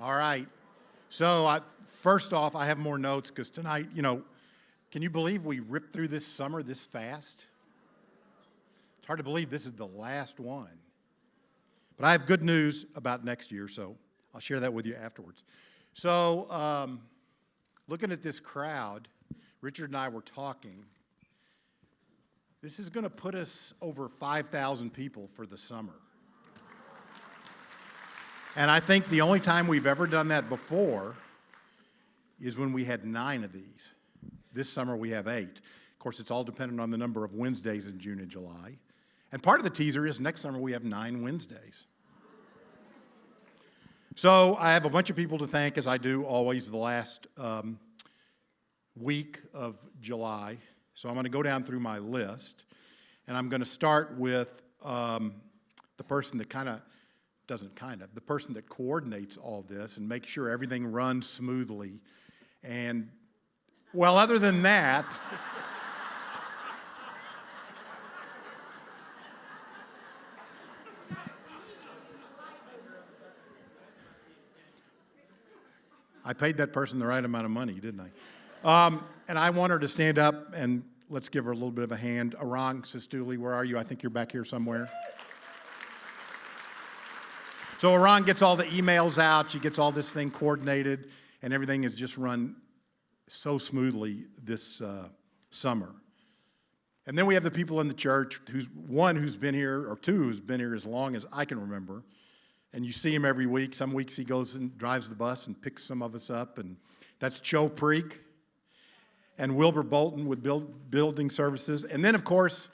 All right. So first off, I have more notes because tonight, can you believe we ripped through this summer this fast? It's hard to believe this is the last one. But I have good news about next year, so I'll share that with you afterwards. So looking at this crowd, Richard and I were talking. This is going to put us over 5,000 people for the summer. And I think the only time we've ever done that before is when we had 9 of these. This summer we have 8. Of course, it's all dependent on the number of Wednesdays in June and July. And part of the teaser is next summer we have 9 Wednesdays. So I have a bunch of people to thank, as I do always the last week of July. So I'm going to go down through my list, and I'm going to start with the person that the person that coordinates all this and makes sure everything runs smoothly. And, well, other than that, I paid that person the right amount of money, didn't I? And I want her to stand up, and let's give her a little bit of a hand. Arang Sistuli, where are you? I think you're back here somewhere. So Arang gets all the emails out, she gets all this thing coordinated, and everything has just run so smoothly this summer. And then we have the people in the church, who's been here, or 2 who's been here as long as I can remember. And you see him every week. Some weeks he goes and drives the bus and picks some of us up, and that's Cho Preek and Wilbur Bolton with building services. And then, of course,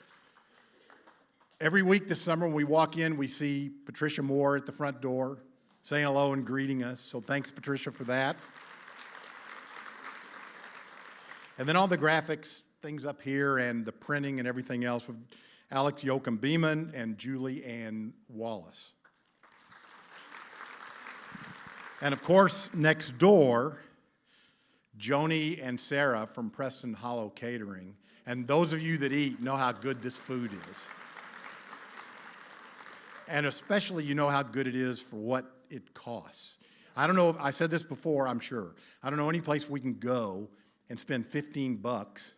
every week this summer when we walk in, we see Patricia Moore at the front door saying hello and greeting us. So thanks, Patricia, for that. And then all the graphics, things up here, and the printing and everything else with Alex Yoakum Beeman and Julie Ann Wallace. And of course, next door, Joni and Sarah from Preston Hollow Catering. And those of you that eat know how good this food is. And especially you know how good it is for what it costs. I don't know if I said this before, I'm sure. I don't know any place we can go and spend $15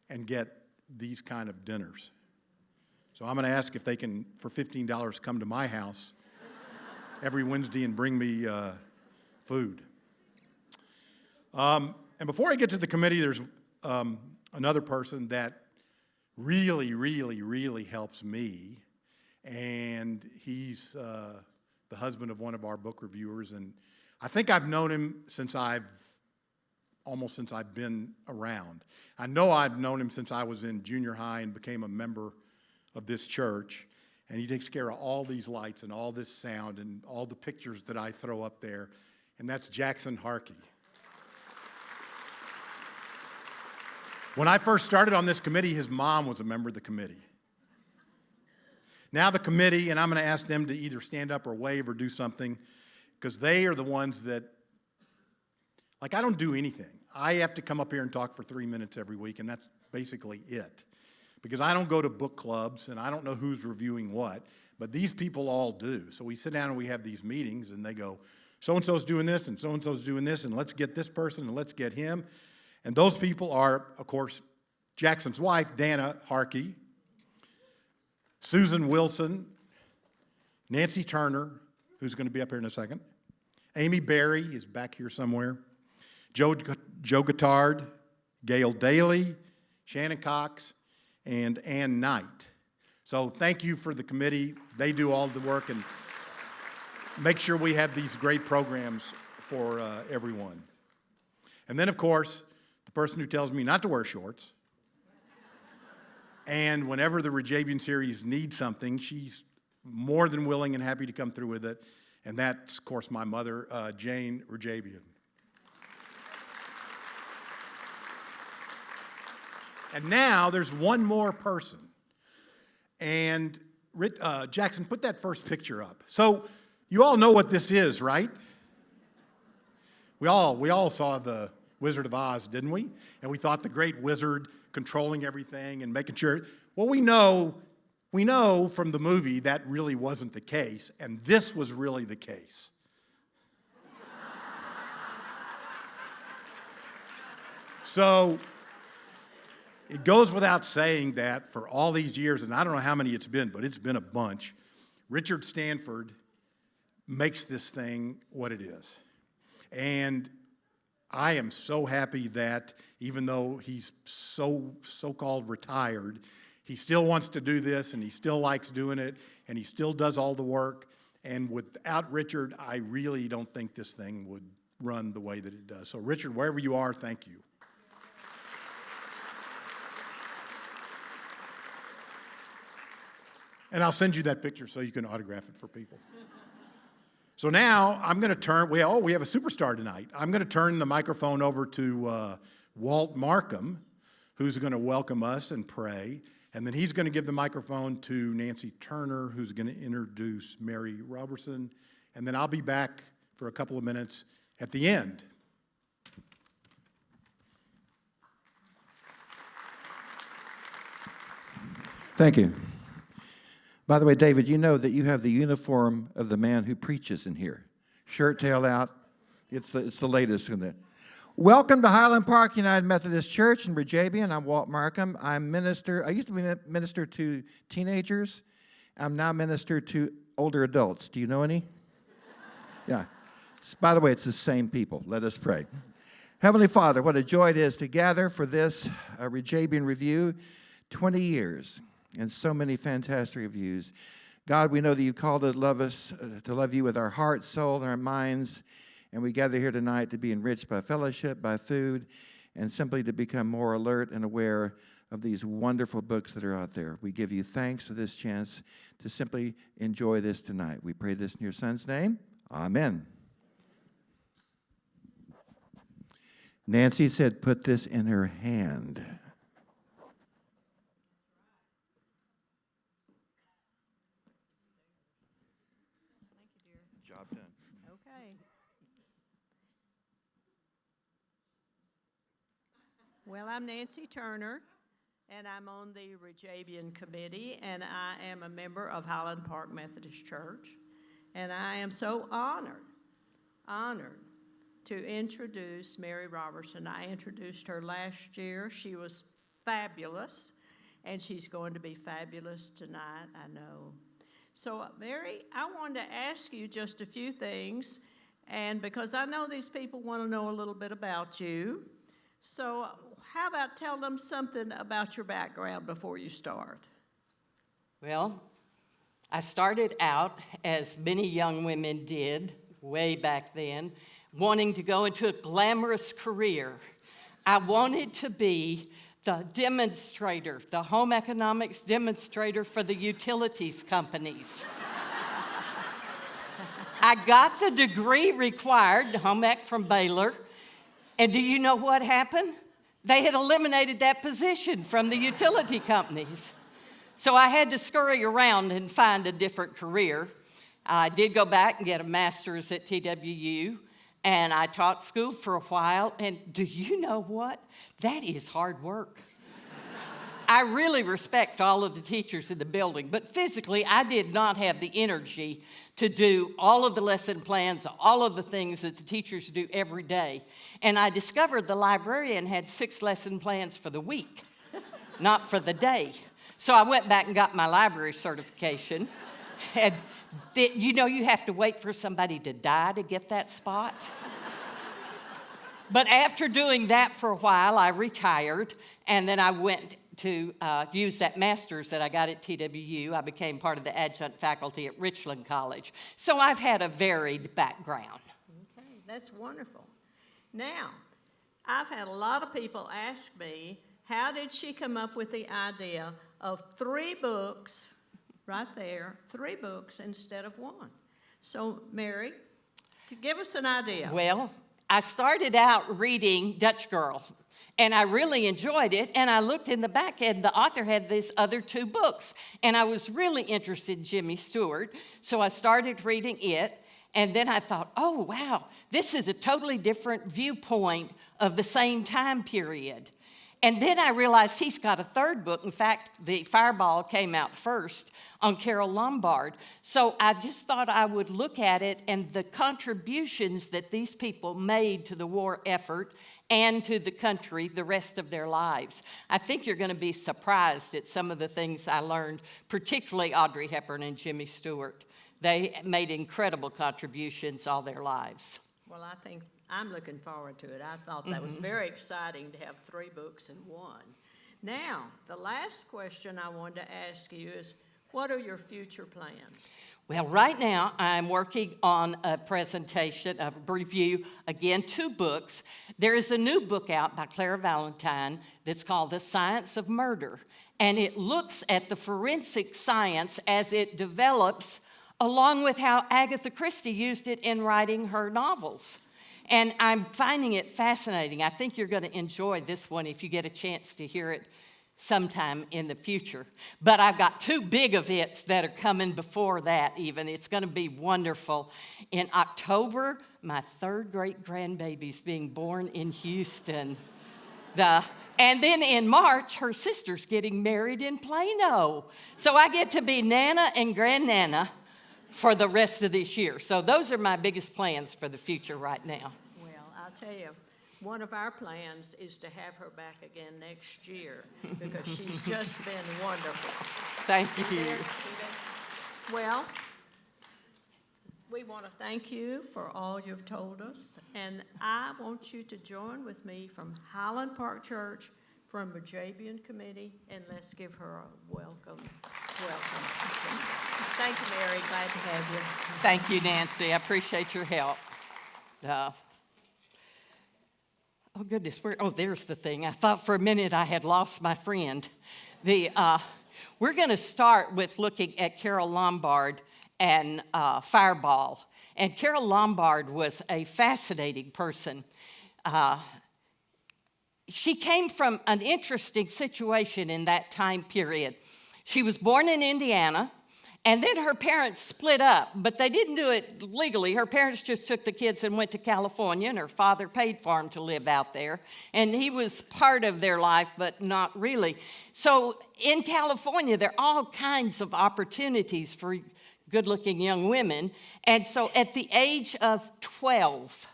and get these kind of dinners. So I'm going to ask if they can, for $15, come to my house every Wednesday and bring me food. And before I get to the committee, there's another person that really, really, really helps me. And he's the husband of one of our book reviewers. And I think I've known him since I've been around. I know I've known him since I was in junior high and became a member of this church. And he takes care of all these lights and all this sound and all the pictures that I throw up there. And that's Jackson Harkey. When I first started on this committee, his mom was a member of the committee. Now the committee, and I'm going to ask them to either stand up or wave or do something, because they are the ones that, like, I don't do anything. I have to come up here and talk for 3 minutes every week, and that's basically it. Because I don't go to book clubs, and I don't know who's reviewing what, but these people all do. So we sit down and we have these meetings, and they go, so-and-so's doing this, and so-and-so's doing this, and let's get this person, and let's get him. And those people are, of course, Jackson's wife, Dana Harkey, Susan Wilson, Nancy Turner, who's going to be up here in a second, Amy Berry is back here somewhere, Joe Guittard, Gail Daly, Shannon Cox, and Ann Knight. So thank you for the committee. They do all the work and make sure we have these great programs for everyone. And then, of course, the person who tells me not to wear shorts. And whenever the Rejebian series needs something, she's more than willing and happy to come through with it. And that's, of course, my mother, Jane Rejebian. And now there's one more person. And Jackson, put that first picture up. So you all know what this is, right? We all saw the Wizard of Oz, didn't we? And we thought the great wizard controlling everything and making sure. Well, we know from the movie that really wasn't the case, and this was really the case. So it goes without saying that for all these years, and I don't know how many it's been, but it's been a bunch, Richard Stanford makes this thing what it is. And I am so happy that even though he's so-called retired, he still wants to do this, and he still likes doing it, and he still does all the work. And without Richard, I really don't think this thing would run the way that it does. So Richard, wherever you are, thank you. And I'll send you that picture so you can autograph it for people. So now I'm going to turn, we have a superstar tonight. I'm going to turn the microphone over to Walt Markham, who's going to welcome us and pray. And then he's going to give the microphone to Nancy Turner, who's going to introduce Mary Roberson. And then I'll be back for a couple of minutes at the end. Thank you. By the way, David, you know that you have the uniform of the man who preaches in here. Shirt tail out. It's the latest in there. Welcome to Highland Park United Methodist Church in Rejebian. I'm Walt Markham. I'm minister. I used to be minister to teenagers. I'm now minister to older adults. Do you know any? Yeah. By the way, it's the same people. Let us pray. Heavenly Father, what a joy it is to gather for this Rejebian review. 20 years. And so many fantastic reviews. God, we know that you called us to love you with our heart, soul, and our minds. And we gather here tonight to be enriched by fellowship, by food, and simply to become more alert and aware of these wonderful books that are out there. We give you thanks for this chance to simply enjoy this tonight. We pray this in your Son's name. Amen. Nancy said, put this in her hand. Well, I'm Nancy Turner, and I'm on the Rejebian Committee, and I am a member of Highland Park Methodist Church. And I am so honored to introduce Mary Roberson. I introduced her last year. She was fabulous, and she's going to be fabulous tonight, I know. So, Mary, I wanted to ask you just a few things, and because I know these people want to know a little bit about you. So how about tell them something about your background before you start? Well, I started out, as many young women did way back then, wanting to go into a glamorous career. I wanted to be the demonstrator, the home economics demonstrator for the utilities companies. I got the degree required, home ec from Baylor. And do you know what happened? They had eliminated that position from the utility companies. So I had to scurry around and find a different career. I did go back and get a master's at TWU, and I taught school for a while. And do you know what? That is hard work. I really respect all of the teachers in the building, but physically I did not have the energy to do all of the lesson plans, all of the things that the teachers do every day. And I discovered the librarian had 6 lesson plans for the week, not for the day. So I went back and got my library certification. And you know you have to wait for somebody to die to get that spot. But after doing that for a while, I retired, and then I went to use that master's that I got at TWU. I became part of the adjunct faculty at Richland College. So I've had a varied background. Okay, that's wonderful. Now, I've had a lot of people ask me, how did she come up with the idea of 3 books, right there, 3 books instead of 1? So, Mary, give us an idea. Well, I started out reading Dutch Girl, and I really enjoyed it, and I looked in the back, and the author had these other 2 books, and I was really interested in Jimmy Stewart, so I started reading it, and then I thought, oh, wow, this is a totally different viewpoint of the same time period. And then I realized he's got a third book. In fact, the Fireball came out first on Carole Lombard. So I just thought I would look at it and the contributions that these people made to the war effort and to the country the rest of their lives. I think you're going to be surprised at some of the things I learned, particularly Audrey Hepburn and Jimmy Stewart. They made incredible contributions all their lives. Well, I think I'm looking forward to it. I thought that was very exciting to have 3 books in one. Now, the last question I wanted to ask you is, what are your future plans? Well, right now, I'm working on a presentation, a review, again, 2 books. There is a new book out by Clara Valentine that's called The Science of Murder, and it looks at the forensic science as it develops, along with how Agatha Christie used it in writing her novels. And I'm finding it fascinating. I think you're going to enjoy this one if you get a chance to hear it sometime in the future. But I've got 2 big events that are coming before that even. It's going to be wonderful. In October, my 3rd great-grandbaby's being born in Houston. And then in March, her sister's getting married in Plano. So I get to be Nana and Grandnana for the rest of this year. So those are my biggest plans for the future right now. Well, I'll tell you, one of our plans is to have her back again next year because she's just been wonderful. Thank you. See there? Well, we want to thank you for all you've told us, and I want you to join with me from Highland Park Church, from Rejebian Committee, and let's give her a welcome. Welcome. Thank you, Mary. Glad to have you. Thank you, Nancy. I appreciate your help. Oh, goodness. There's the thing. I thought for a minute I had lost my friend. We're going to start with looking at Carole Lombard and Fireball. And Carole Lombard was a fascinating person. She came from an interesting situation in that time period. She was born in Indiana, and then her parents split up, but they didn't do it legally. Her parents just took the kids and went to California, and her father paid for them to live out there. And he was part of their life, but not really. So in California, there are all kinds of opportunities for good-looking young women. And so at the age of 12,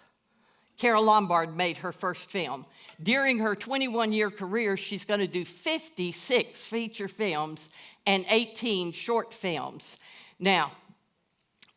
Carole Lombard made her first film. During her 21-year career, she's going to do 56 feature films and 18 short films. Now,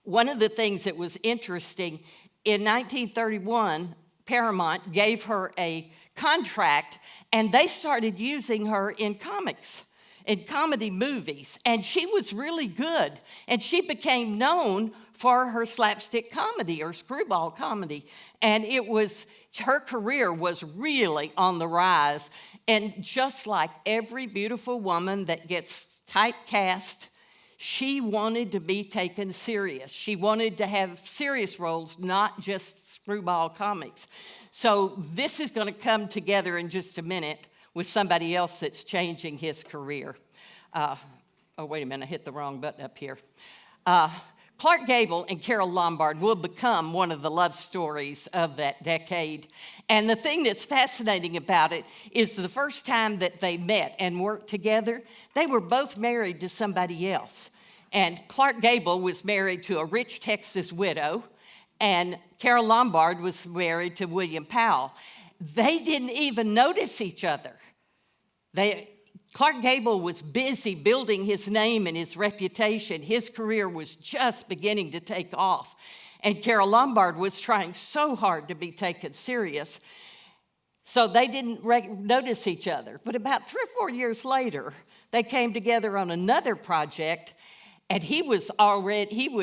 one of the things that was interesting, in 1931, Paramount gave her a contract, and they started using her in comics, in comedy movies, and she was really good. And she became known for her slapstick comedy or screwball comedy. And her career was really on the rise. And just like every beautiful woman that gets typecast, she wanted to be taken serious. She wanted to have serious roles, not just screwball comics. So this is going to come together in just a minute with somebody else that's changing his career. Wait a minute, I hit the wrong button up here. Clark Gable and Carole Lombard will become one of the love stories of that decade. And the thing that's fascinating about it is the first time that they met and worked together, they were both married to somebody else. And Clark Gable was married to a rich Texas widow, and Carole Lombard was married to William Powell. They didn't even notice each other. Clark Gable was busy building his name and his reputation. His career was just beginning to take off. And Carole Lombard was trying so hard to be taken serious. So they didn't notice each other. But about 3 or 4 years later, they came together on another project, and he was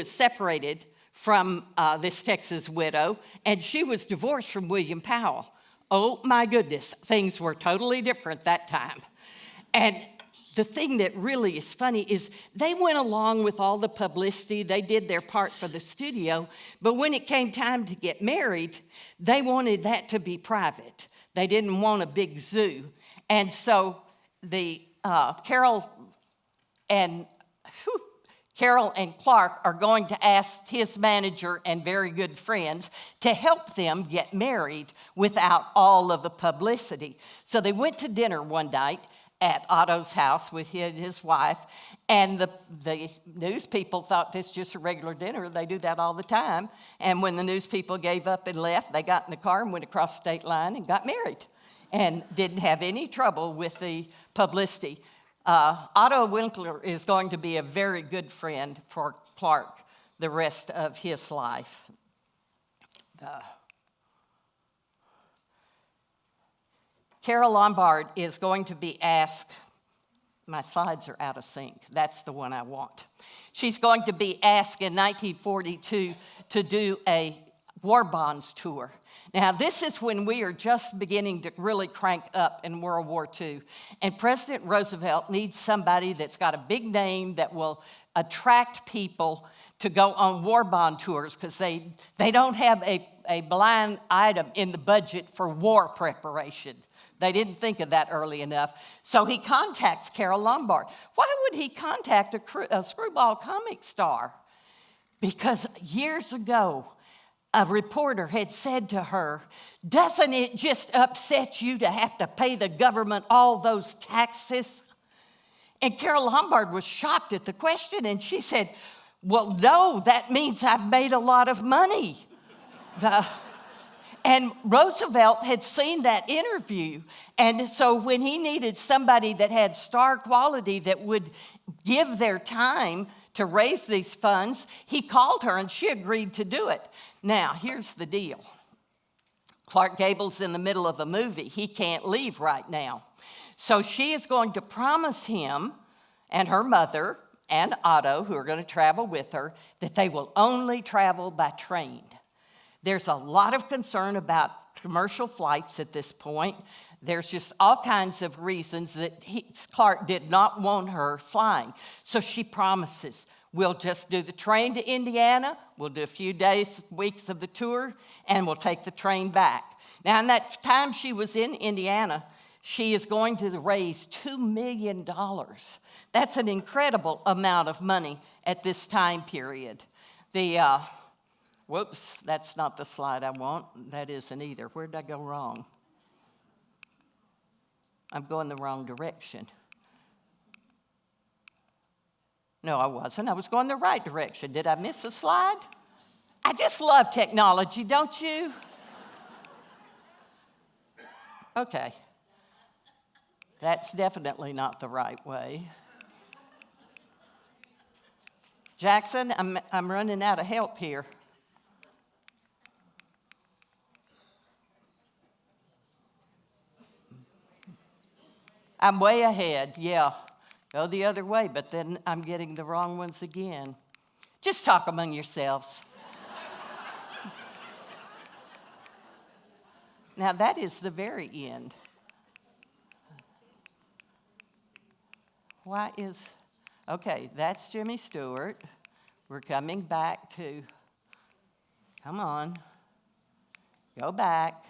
separated from this Texas widow, and she was divorced from William Powell. Oh my goodness, things were totally different that time. And the thing that really is funny is they went along with all the publicity. They did their part for the studio. But when it came time to get married, they wanted that to be private. They didn't want a big zoo. And so Carole and Carole and Clark are going to ask his manager and very good friends to help them get married without all of the publicity. So they went to dinner one night at Otto's house with his wife, and the news people thought this was just a regular dinner. They do that all the time. And when the news people gave up and left, they got in the car and went across the state line and got married and didn't have any trouble with the publicity. Otto Winkler is going to be a very good friend for Clark the rest of his life. Carole Lombard is going to be asked, my slides are out of sync, that's the one I want. She's going to be asked in 1942 to do a war bonds tour. Now, this is when we are just beginning to really crank up in World War II. And President Roosevelt needs somebody that's got a big name that will attract people to go on war bond tours because they don't have a blind item in the budget for war preparation. They didn't think of that early enough. So he contacts Carole Lombard. Why would he contact a screwball comic star? Because years ago, a reporter had said to her, "Doesn't it just upset you to have to pay the government all those taxes?" And Carole Lombard was shocked at the question, and she said, "Well, no, that means I've made a lot of money." And Roosevelt had seen that interview, and so when he needed somebody that had star quality that would give their time to raise these funds, he called her and she agreed to do it. Now, here's the deal. Clark Gable's in the middle of a movie. He can't leave right now. So she is going to promise him and her mother and Otto, who are going to travel with her, that they will only travel by train. There's a lot of concern about commercial flights at this point. There's just all kinds of reasons that Clark did not want her flying. So she promises, we'll just do the train to Indiana, we'll do a few days, weeks of the tour, and we'll take the train back. Now, in that time she was in Indiana, she is going to raise $2 million. That's an incredible amount of money at this time period. Whoops, that's not the slide I want. That isn't either. Where did I go wrong? I'm going the wrong direction. No, I wasn't. I was going the right direction. Did I miss a slide? I just love technology, don't you? Okay. That's definitely not the right way. Jackson, I'm running out of help here. I'm way ahead, yeah. Go the other way, but then I'm getting the wrong ones again. Just talk among yourselves. Now, that is the very end. Okay, that's Jimmy Stewart. We're coming back to, come on, go back.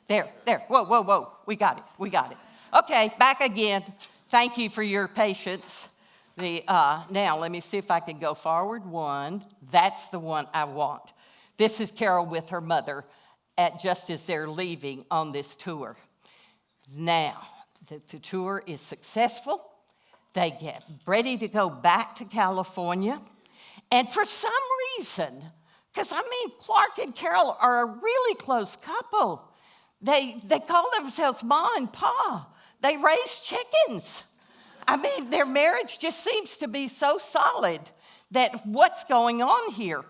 There, whoa, we got it. Okay, back again. Thank you for your patience. Now, let me see if I can go forward one. That's the one I want. This is Carole with her mother just as they're leaving on this tour. Now, the tour is successful. They get ready to go back to California. And for some reason, because Clark and Carole are a really close couple. They call themselves Ma and Pa. They raise chickens. Their marriage just seems to be so solid that what's going on here?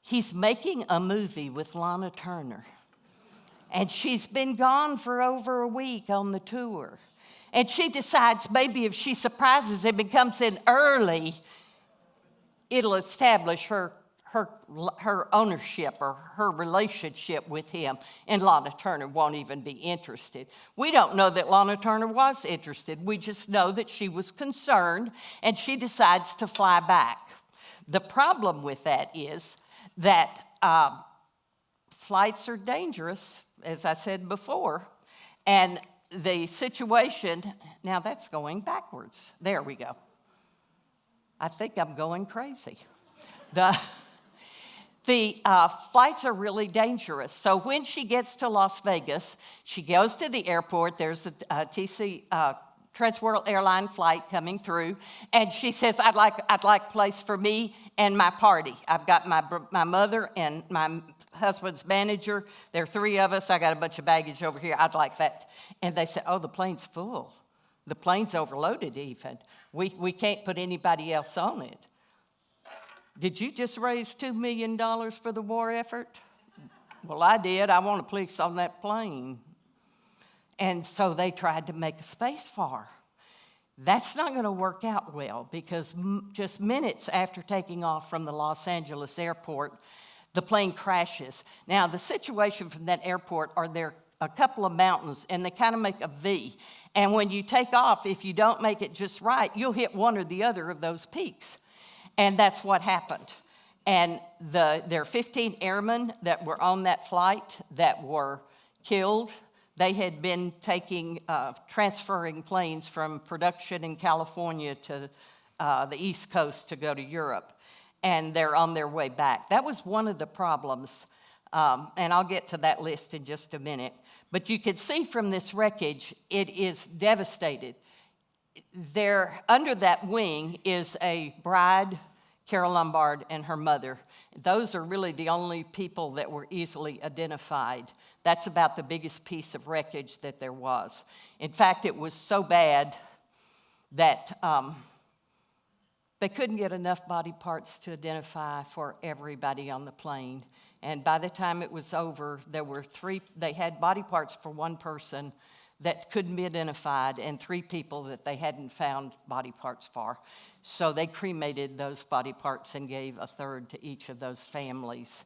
He's making a movie with Lana Turner. And she's been gone for over a week on the tour. And she decides maybe if she surprises him and comes in early, it'll establish her ownership or her relationship with him, and Lana Turner won't even be interested. We don't know that Lana Turner was interested. We just know that she was concerned, and she decides to fly back. The problem with that is that flights are dangerous, as I said before, and the situation, now that's going backwards. There we go. I think I'm going crazy. The flights are really dangerous. So when she gets to Las Vegas, she goes to the airport. There's a TC Transworld Airline flight coming through, and she says, "I'd like a place for me and my party. I've got my mother and my husband's manager. There are 3 of us. I got a bunch of baggage over here. I'd like that." And they said, "Oh, the plane's full. The plane's overloaded. Even we can't put anybody else on it." Did you just raise $2 million for the war effort? Well, I did. I want a place on that plane. And so they tried to make a space for her. That's not going to work out well because just minutes after taking off from the Los Angeles airport, the plane crashes. Now, the situation from that airport are there a couple of mountains, and they kind of make a V. And when you take off, if you don't make it just right, you'll hit one or the other of those peaks. And that's what happened. And there are 15 airmen that were on that flight that were killed. They had been transferring planes from production in California to the East Coast to go to Europe, and they're on their way back. That was one of the problems, and I'll get to that list in just a minute. But you can see from this wreckage, it is devastated. There, under that wing, is a bride, Carole Lombard, and her mother. Those are really the only people that were easily identified. That's about the biggest piece of wreckage that there was. In fact, it was so bad that they couldn't get enough body parts to identify for everybody on the plane. And by the time it was over, they had body parts for 1 person that couldn't be identified and 3 people that they hadn't found body parts for. So they cremated those body parts and gave a 1/3 to each of those families.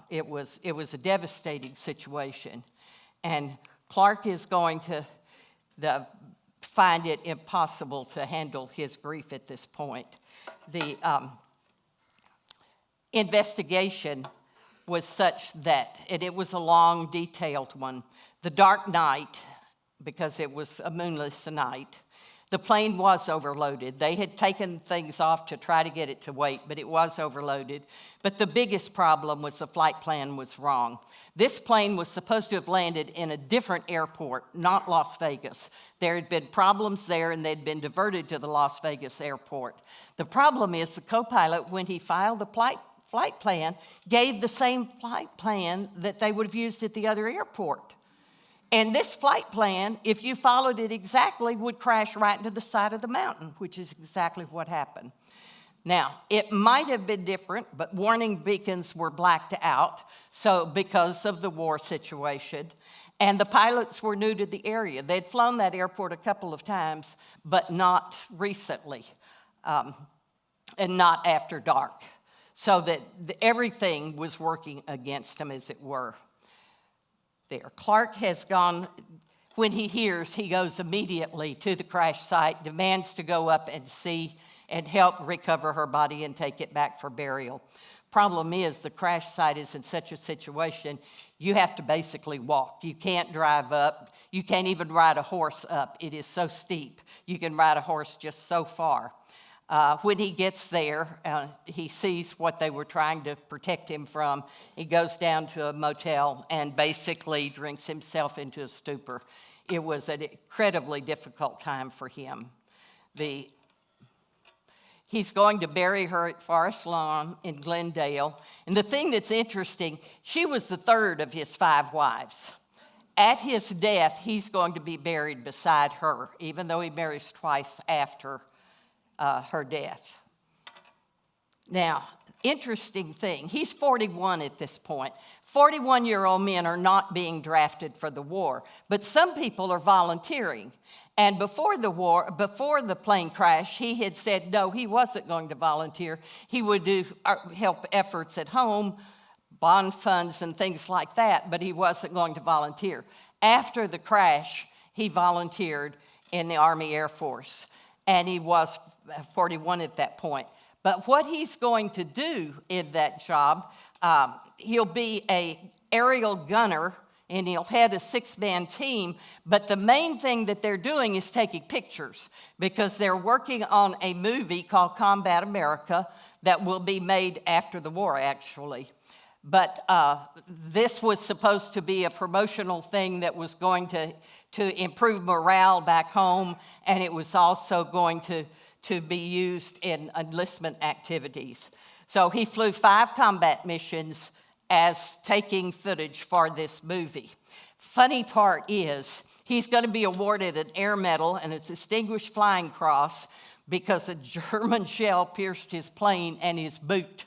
It was a devastating situation. And Clark is going to find it impossible to handle his grief at this point. The investigation was such that, and it was a long, detailed one. The dark night, because it was a moonless night, the plane was overloaded. They had taken things off to try to get it to wait, but it was overloaded. But the biggest problem was the flight plan was wrong. This plane was supposed to have landed in a different airport, not Las Vegas. There had been problems there, and they'd been diverted to the Las Vegas airport. The problem is the co-pilot, when he filed the flight plan, gave the same flight plan that they would have used at the other airport. And this flight plan, if you followed it exactly, would crash right into the side of the mountain, which is exactly what happened. Now, it might have been different, but warning beacons were blacked out, so because of the war situation. And the pilots were new to the area. They'd flown that airport a couple of times, but not recently, and not after dark. So that everything was working against them, as it were. There. Clark has gone, when he hears, he goes immediately to the crash site, demands to go up and see and help recover her body and take it back for burial. Problem is, the crash site is in such a situation, you have to basically walk. You can't drive up. You can't even ride a horse up. It is so steep. You can ride a horse just so far. When he gets there, he sees what they were trying to protect him from. He goes down to a motel and basically drinks himself into a stupor. It was an incredibly difficult time for him. He's going to bury her at Forest Lawn in Glendale. And the thing that's interesting, she was the 3rd of his 5 wives. At his death, he's going to be buried beside her, even though he marries twice after her death. Now, interesting thing, he's 41 at this point. 41-year-old men are not being drafted for the war, but some people are volunteering. And before the plane crash, he had said no, he wasn't going to volunteer. He would do help efforts at home, bond funds and things like that, but he wasn't going to volunteer. After the crash, he volunteered in the Army Air Force, and he was 41 at that point. But what he's going to do in that job, he'll be an aerial gunner and he'll head a 6-man team. But the main thing that they're doing is taking pictures, because they're working on a movie called Combat America that will be made after the war, actually. But this was supposed to be a promotional thing that was going to improve morale back home, and it was also going to be used in enlistment activities. So he flew 5 combat missions as taking footage for this movie. Funny part is, he's going to be awarded an Air Medal and a Distinguished Flying Cross because a German shell pierced his plane and his boot.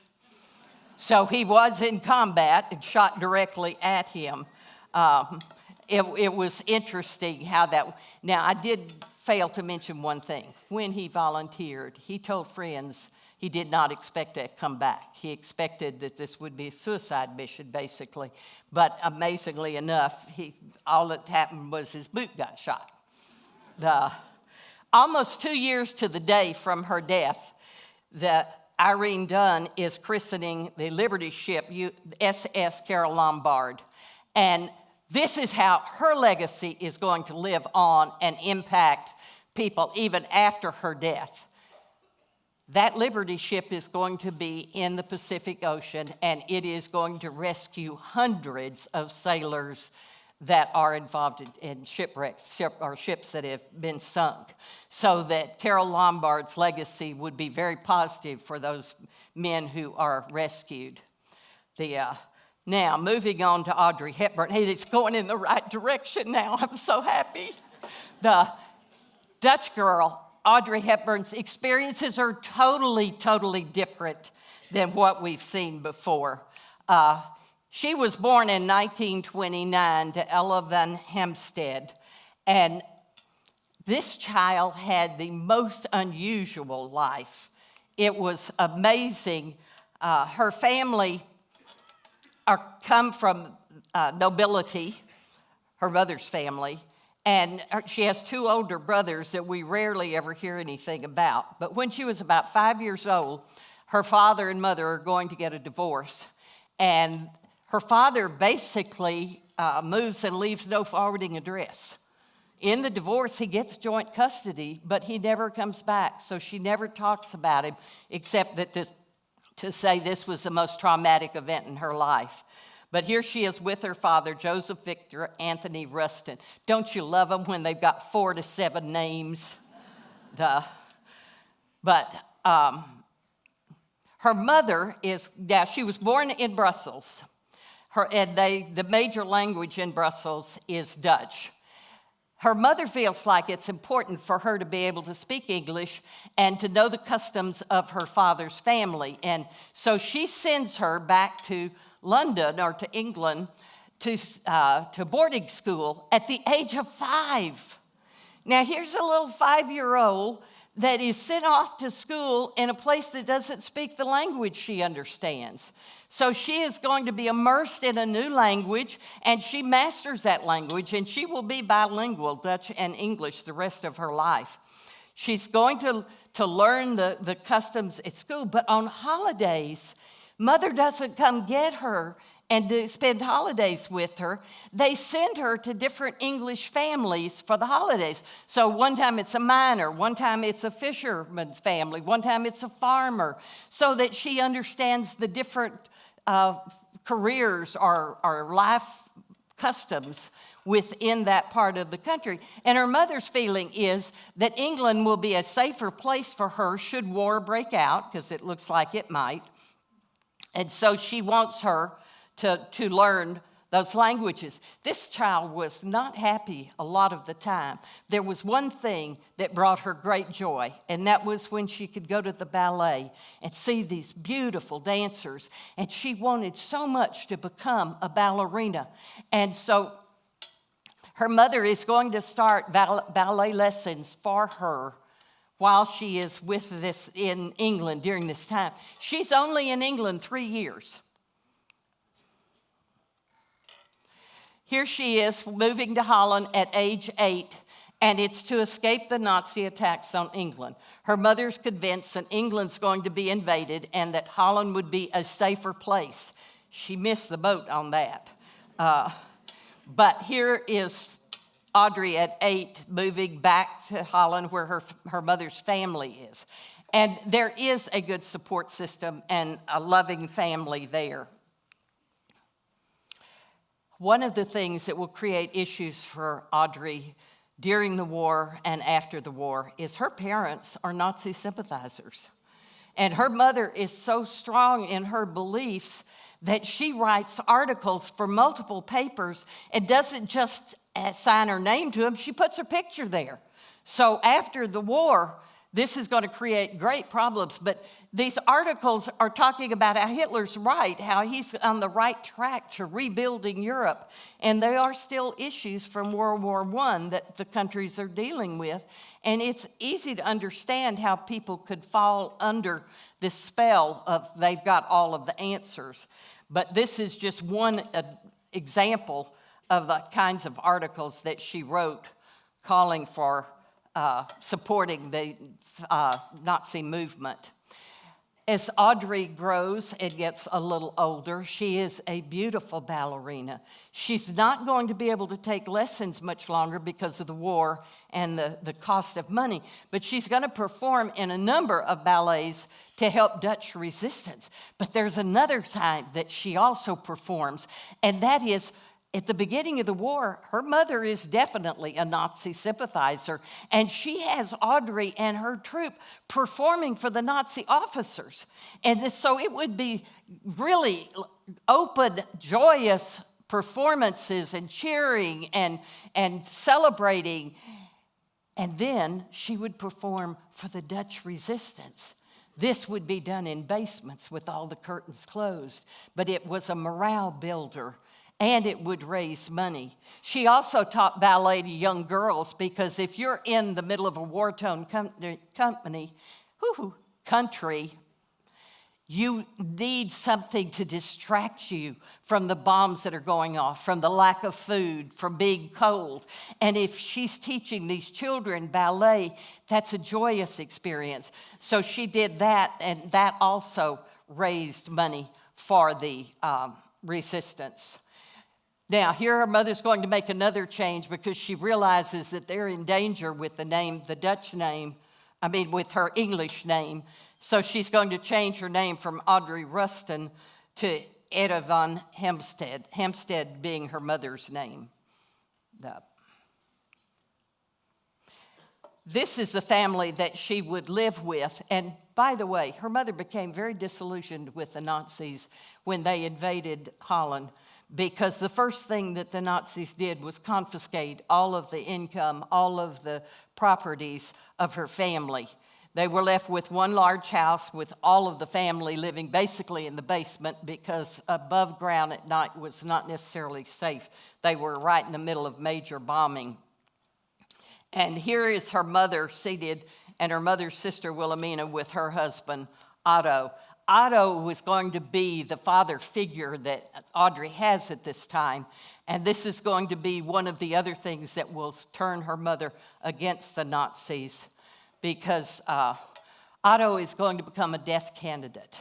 So he was in combat and shot directly at him. It was interesting how that... Now, I did fail to mention one thing. When he volunteered, he told friends he did not expect to come back. He expected that this would be a suicide mission, basically. But amazingly enough, all that happened was his boot got shot. Almost 2 years to the day from her death, Irene Dunn is christening the Liberty ship SS Carole Lombard. And this is how her legacy is going to live on and impact people even after her death. That Liberty ship is going to be in the Pacific Ocean, and it is going to rescue hundreds of sailors that are involved in shipwrecks, or ships that have been sunk, so that Carole Lombard's legacy would be very positive for those men who are rescued. Now, moving on to Audrey Hepburn. Hey, it's going in the right direction now. I'm so happy. The Dutch girl, Audrey Hepburn's experiences are totally, totally different than what we've seen before. She was born in 1929 to Ella van Hampstead, and this child had the most unusual life. It was amazing. Her family come from nobility, her mother's family, and she has 2 older brothers that we rarely ever hear anything about. But when she was about 5 years old, her father and mother are going to get a divorce. And her father basically moves and leaves no forwarding address. In the divorce, he gets joint custody, but he never comes back. So she never talks about him, except that to say this was the most traumatic event in her life. But here she is with her father, Joseph Victor Anthony Rustin. Don't you love them when they've got 4 to 7 names? Her mother she was born in Brussels. The major language in Brussels is Dutch. Her mother feels like it's important for her to be able to speak English and to know the customs of her father's family. And so she sends her back to London, or to England, to boarding school at the age of 5. Now, here's a little 5-year-old that is sent off to school in a place that doesn't speak the language she understands. So she is going to be immersed in a new language, and she masters that language, and she will be bilingual, Dutch and English, the rest of her life. She's going to learn the customs at school, but on holidays, Mother doesn't come get her and to spend holidays with her. They send her to different English families for the holidays. So one time it's a miner, one time it's a fisherman's family, one time it's a farmer, so that she understands the different careers or life customs within that part of the country. And her mother's feeling is that England will be a safer place for her should war break out, because it looks like it might. And so she wants her to learn those languages. This child was not happy a lot of the time. There was one thing that brought her great joy, and that was when she could go to the ballet and see these beautiful dancers. And she wanted so much to become a ballerina. And so her mother is going to start ballet lessons for her while she is with this in England during this time. She's only in England 3 years. Here she is moving to Holland at age 8, and it's to escape the Nazi attacks on England. Her mother's convinced that England's going to be invaded and that Holland would be a safer place. She missed the boat on that. But here is Audrey at 8 moving back to Holland where her mother's family is. And there is a good support system and a loving family there. One of the things that will create issues for Audrey during the war and after the war is her parents are Nazi sympathizers. And her mother is so strong in her beliefs that she writes articles for multiple papers and doesn't just sign her name to them, she puts her picture there. So after the war, this is going to create great problems. But these articles are talking about how Hitler's right, how he's on the right track to rebuilding Europe. And there are still issues from World War I that the countries are dealing with. And it's easy to understand how people could fall under this spell of they've got all of the answers. But this is just one example of the kinds of articles that she wrote calling for supporting the Nazi movement. As Audrey grows and gets a little older, she is a beautiful ballerina. She's not going to be able to take lessons much longer because of the war and the cost of money, but she's going to perform in a number of ballets to help Dutch resistance. But there's another time that she also performs, and that is at the beginning of the war, her mother is definitely a Nazi sympathizer, and she has Audrey and her troupe performing for the Nazi officers. And so it would be really open, joyous performances and cheering and celebrating. And then she would perform for the Dutch resistance. This would be done in basements with all the curtains closed, but it was a morale builder. And it would raise money. She also taught ballet to young girls because if you're in the middle of a war-torn country, you need something to distract you from the bombs that are going off, from the lack of food, from being cold. And if she's teaching these children ballet, that's a joyous experience. So she did that, and that also raised money for the resistance. Now, here her mother's going to make another change because she realizes that they're in danger with with her English name. So she's going to change her name from Audrey Ruston to Etta von Hempstead, Hempstead being her mother's name. This is the family that she would live with. And by the way, her mother became very disillusioned with the Nazis when they invaded Holland, because the first thing that the Nazis did was confiscate all of the income, all of the properties of her family. They were left with one large house with all of the family living basically in the basement because above ground at night was not necessarily safe. They were right in the middle of major bombing. And here is her mother seated, and her mother's sister Wilhelmina with her husband Otto. Otto was going to be the father figure that Audrey has at this time, and this is going to be one of the other things that will turn her mother against the Nazis, because Otto is going to become a death candidate.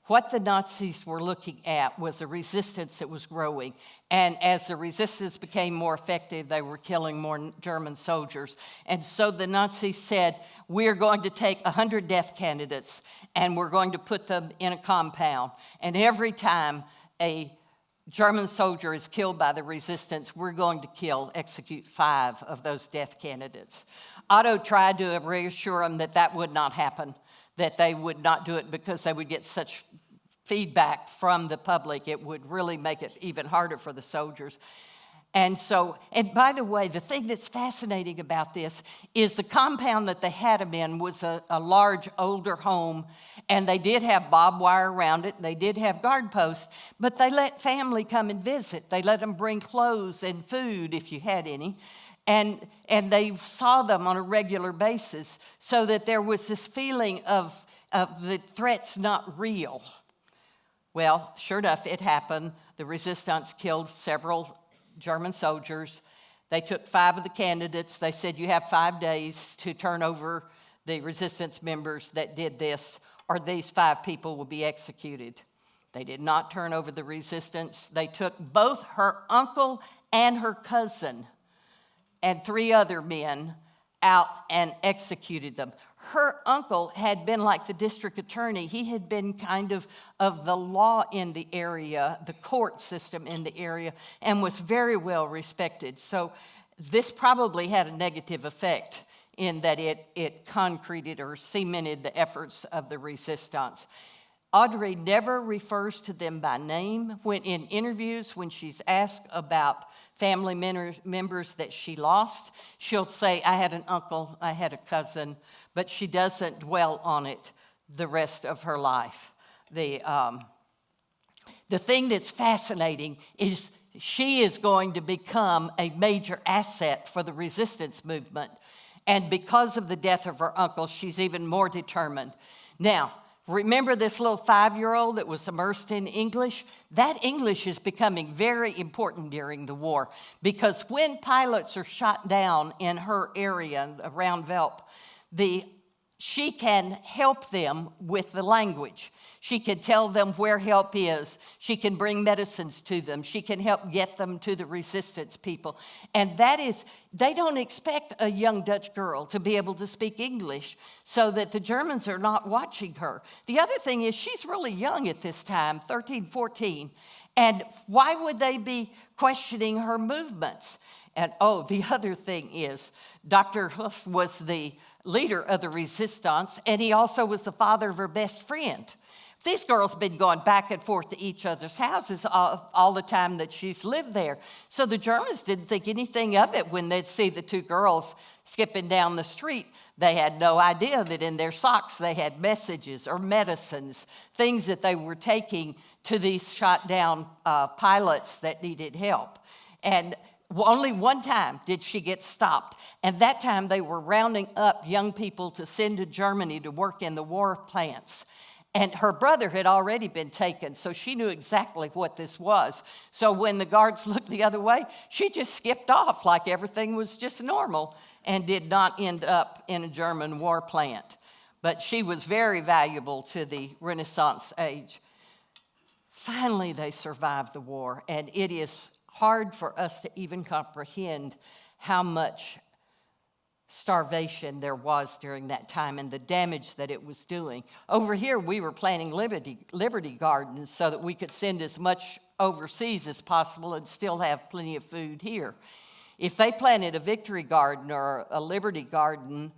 What the Nazis were looking at was a resistance that was growing, and as the resistance became more effective, they were killing more German soldiers. And so the Nazis said, we're going to take 100 death candidates, and we're going to put them in a compound. And every time a German soldier is killed by the resistance, we're going to execute 5 of those death candidates. Otto tried to reassure them that that would not happen, that they would not do it because they would get such feedback from the public. It would really make it even harder for the soldiers. And by the way, the thing that's fascinating about this is the compound that they had them in was a large, older home, and they did have barbed wire around it. They did have guard posts, but they let family come and visit. They let them bring clothes and food if you had any, and they saw them on a regular basis so that there was this feeling of the threat's not real. Well, sure enough, it happened. The resistance killed several German soldiers. They took 5 of the candidates. They said, you have 5 days to turn over the resistance members that did this, or these 5 people will be executed. They did not turn over the resistance. They took both her uncle and her cousin and 3 other men out and executed them. Her uncle had been like the district attorney. He had been kind of the law in the area, the court system in the area, and was very well respected. So this probably had a negative effect in that it concreted or cemented the efforts of the resistance. Audrey never refers to them by name. When in interviews, when she's asked about family members that she lost, she'll say, I had an uncle, I had a cousin, but she doesn't dwell on it the rest of her life. The thing that's fascinating is she is going to become a major asset for the resistance movement. And because of the death of her uncle, she's even more determined. Now, remember this little 5-year-old that was immersed in English? That English is becoming very important during the war, because when pilots are shot down in her area around Velp, she can help them with the language. She can tell them where help is. She can bring medicines to them. She can help get them to the resistance people. And that is, they don't expect a young Dutch girl to be able to speak English so that the Germans are not watching her. The other thing is she's really young at this time, 13, 14. And why would they be questioning her movements? And the other thing is Dr. Huff was the leader of the resistance, and he also was the father of her best friend. These girls have been going back and forth to each other's houses all the time that she's lived there. So the Germans didn't think anything of it when they'd see the 2 girls skipping down the street. They had no idea that in their socks they had messages or medicines, things that they were taking to these shot down pilots that needed help. And only one time did she get stopped. And that time they were rounding up young people to send to Germany to work in the war plants. And her brother had already been taken, so she knew exactly what this was. So when the guards looked the other way, she just skipped off like everything was just normal and did not end up in a German war plant. But she was very valuable to the Renaissance age. Finally, they survived the war, and it is hard for us to even comprehend how much starvation there was during that time and the damage that it was doing. Over here, we were planting Liberty Gardens so that we could send as much overseas as possible and still have plenty of food here. If they planted a Victory Garden or a Liberty Garden,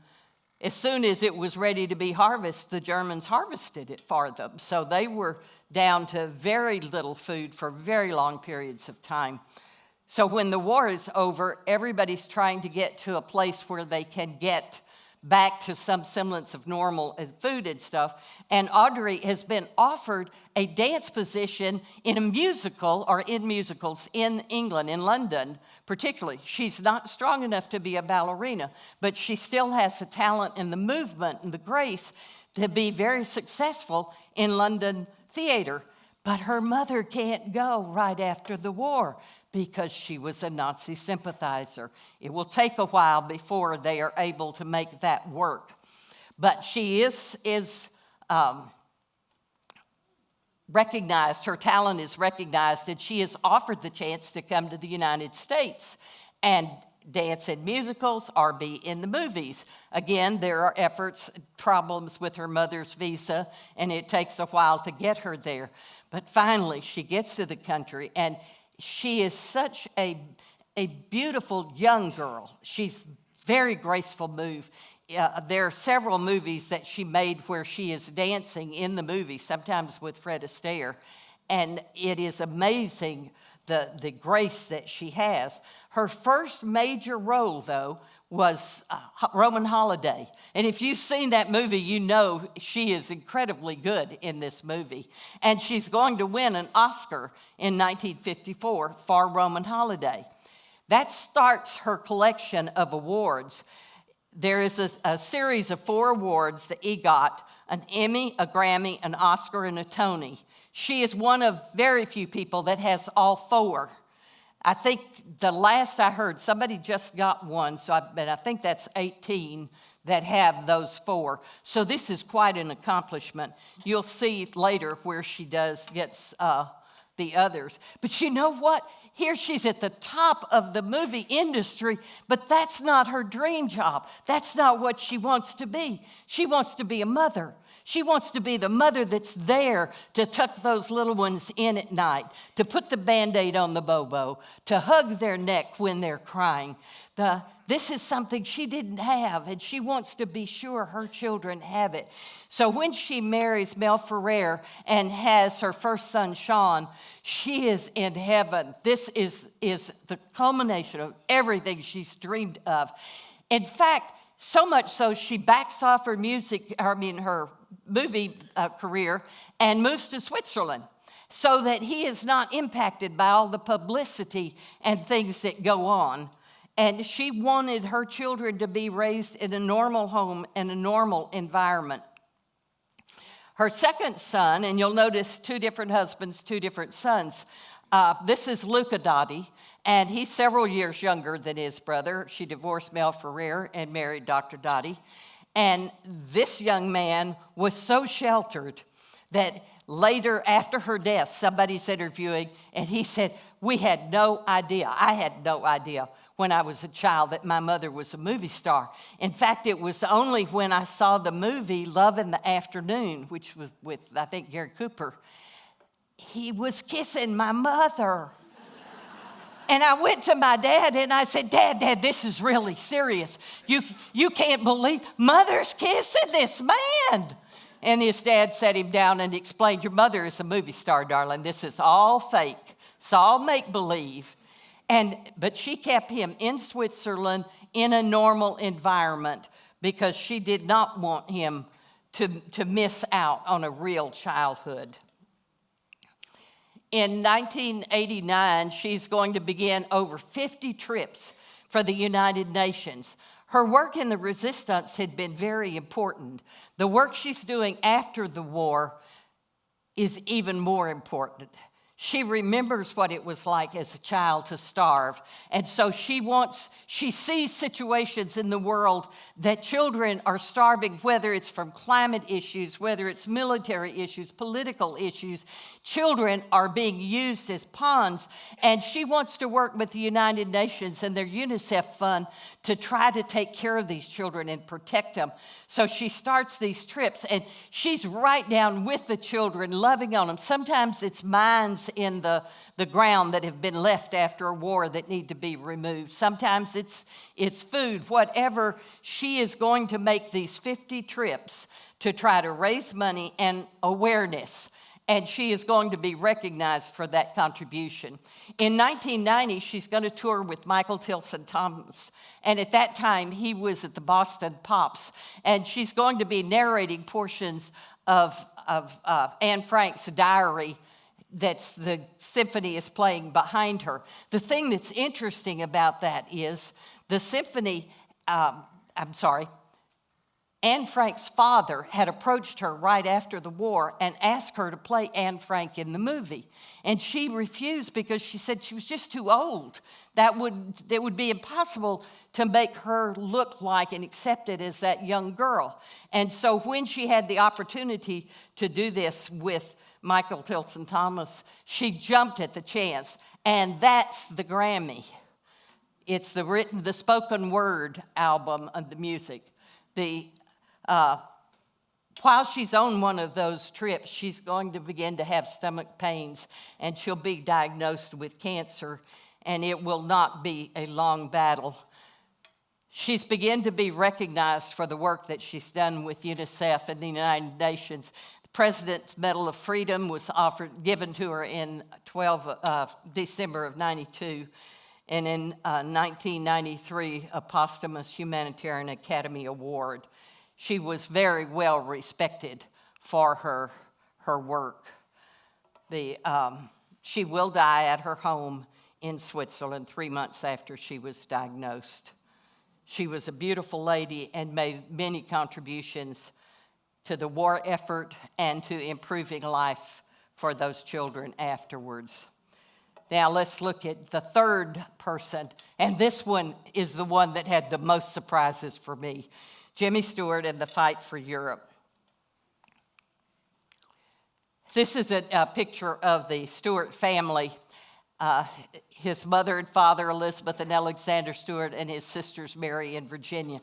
as soon as it was ready to be harvested, the Germans harvested it for them. So they were down to very little food for very long periods of time. So when the war is over, everybody's trying to get to a place where they can get back to some semblance of normal food and stuff. And Audrey has been offered a dance position in a musical or in musicals in England, in London particularly. She's not strong enough to be a ballerina, but she still has the talent and the movement and the grace to be very successful in London theater. But her mother can't go right after the war because she was a Nazi sympathizer. It will take a while before they are able to make that work. But she is recognized, her talent is recognized, and she is offered the chance to come to the United States and dance in musicals or be in the movies. Again, there are problems with her mother's visa, and it takes a while to get her there. But finally, she gets to the country, and she is such a beautiful young girl. She's very graceful move. There are several movies that she made where she is dancing in the movie, sometimes with Fred Astaire, and it is amazing the grace that she has. Her first major role, though, was Roman Holiday. And if you've seen that movie, you know she is incredibly good in this movie. And she's going to win an Oscar in 1954 for Roman Holiday. That starts her collection of awards. There is a series of 4 awards that he got: an Emmy, a Grammy, an Oscar, and a Tony. She is one of very few people that has all 4. I think the last I heard, somebody just got one, but I think that's 18 that have those 4. So this is quite an accomplishment. You'll see later where she gets the others. But you know what? here she's at the top of the movie industry, but that's not her dream job. That's not what she wants to be. She wants to be a mother. She wants to be the mother that's there to tuck those little ones in at night, to put the Band-Aid on the bobo, to hug their neck when they're crying. This is something she didn't have, and she wants to be sure her children have it. So when she marries Mel Ferrer and has her first son, Sean, she is in heaven. This is the culmination of everything she's dreamed of. In fact, so much so she backs off her movie career and moves to Switzerland so that he is not impacted by all the publicity and things that go on. And she wanted her children to be raised in a normal home and a normal environment. Her second son, and you'll notice 2 different husbands, 2 different sons. This is Luca Dotti, and he's several years younger than his brother. She divorced Mel Ferrer and married Dr. Dotti. And this young man was so sheltered that later, after her death, somebody's interviewing, and he said, we had no idea. I had no idea when I was a child that my mother was a movie star. In fact, it was only when I saw the movie Love in the Afternoon, which was with, I think, Gary Cooper, he was kissing my mother. And I went to my dad and I said, Dad, this is really serious. You can't believe Mother's kissing this man. And his dad sat him down and explained, your mother is a movie star, darling. This is all fake. It's all make-believe. But she kept him in Switzerland in a normal environment because she did not want him to miss out on a real childhood. In 1989, she's going to begin over 50 trips for the United Nations. Her work in the resistance had been very important. The work she's doing after the war is even more important. She remembers what it was like as a child to starve. And so she sees situations in the world that children are starving, whether it's from climate issues, whether it's military issues, political issues. Children are being used as pawns. And she wants to work with the United Nations and their UNICEF fund to try to take care of these children and protect them. So she starts these trips, and she's right down with the children, loving on them. Sometimes it's mines in the ground that have been left after a war that need to be removed. Sometimes it's food, whatever. She is going to make these 50 trips to try to raise money and awareness. And she is going to be recognized for that contribution. In 1990, she's going to tour with Michael Tilson Thomas. And at that time, he was at the Boston Pops. And she's going to be narrating portions of Anne Frank's diary that's the symphony is playing behind her. The thing that's interesting about that is the symphony, Anne Frank's father had approached her right after the war and asked her to play Anne Frank in the movie. And she refused because she said she was just too old. It would be impossible to make her look like and accepted as that young girl. And so when she had the opportunity to do this with Michael Tilson Thomas, she jumped at the chance. And that's the Grammy. It's the spoken word album of the music. While she's on one of those trips, she's going to begin to have stomach pains, and she'll be diagnosed with cancer, and it will not be a long battle. She's begun to be recognized for the work that she's done with UNICEF and the United Nations. The President's Medal of Freedom was given to her in December of 92. And in 1993, a posthumous Humanitarian Academy Award. She was very well respected for her work. She will die at her home in Switzerland 3 months after she was diagnosed. She was a beautiful lady and made many contributions to the war effort and to improving life for those children afterwards. Now let's look at the third person, and this one is the one that had the most surprises for me. Jimmy Stewart and the Fight for Europe. This is a picture of the Stewart family his mother and father, Elizabeth and Alexander Stewart, and his sisters, Mary and Virginia.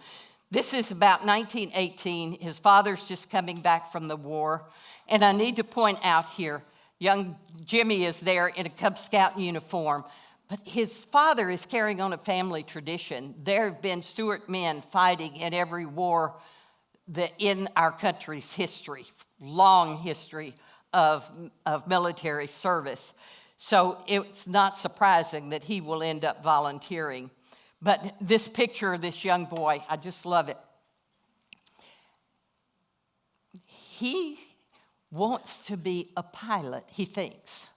This is about 1918. His father's just coming back from the war. And I need to point out here, young Jimmy is there in a Cub Scout uniform, but his father is carrying on a family tradition. There have been Stewart men fighting in every war in our country's history, long history of military service. So it's not surprising that he will end up volunteering. But this picture of this young boy, I just love it. He wants to be a pilot, he thinks.